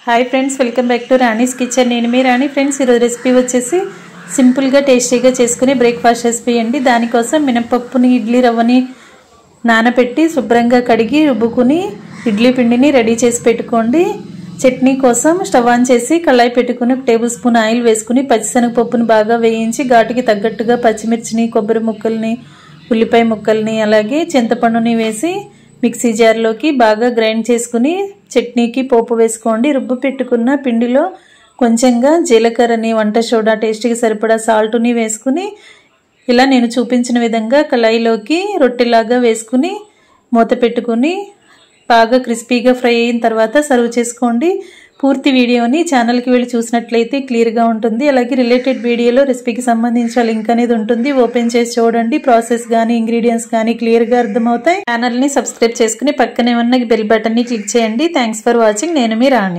High friends welcome back to Rani's kitchen నేను మీ రాణి friends ఈ రోజు రెసిపీ వచ్చేసి సింపుల్ గా టేస్టీగా చేసుకునే బ్రేక్ఫాస్ట్ రెసిపీ అండి దాని కోసం మినపప్పుని ఇడ్లీ రవ్వని నానబెట్టి శుభ్రంగా కడిగి రుబ్బుకొని ఇడ్లీ పిండిని రెడీ చేసి పెట్టుకోండి చట్నీ కోసం స్టవ్ ఆన్ చేసి కళాయి పెట్టుకొని 1 టేబుల్ స్పూన్ ఆయిల్ వేసుకొని పచ్చిశనగపప్పుని బాగా వేయించి ఘాటుకి తగ్గట్టుగా పచ్చిమిర్చిని కొబ్బరి ముక్కల్ని ఉల్లిపాయ ముక్కల్ని అలాగే చింతపండుని వేసి మిక్సీ జార్ లోకి బాగా గ్రైండ్ చేసుకుని చట్నీకి పోపు వేసుకోండి రుబ్బు పెట్టుకున్న పిండిలో కొంచెంగా జీలకర్రని వంట సోడా టేస్ట్కి సరిపడా సాల్ట్ ని వేసుకుని ఇలా నేను చూపించిన విధంగా కళాయిలోకి రొట్టెలాగా వేసుకుని మూత పెట్టుకుని బాగా క్రిస్పీగా ఫ్రై అయిన తర్వాత సర్వ్ చేసుకోండి పూర్తి వీడియోని ఛానల్ కి వెళ్ళి చూసినట్లయితే క్లియర్ గా ఉంటుంది అలాగే రిలేటెడ్ వీడియోలో రెసిపీకి సంబంధించిన లింక్ అనేది ఉంటుంది ఓపెన్ చేసి చూడండి ప్రాసెస్ గాని ఇంగ్రీడియెంట్స్ గాని క్లియర్ గా అర్థమవుతాయి ఛానల్ ని సబ్స్క్రైబ్ చేసుకుని పక్కనే ఉన్న బెల్ బటన్ ని క్లిక్ చేయండి థాంక్స్ ఫర్ వాచింగ్ నేను మీ రాణి।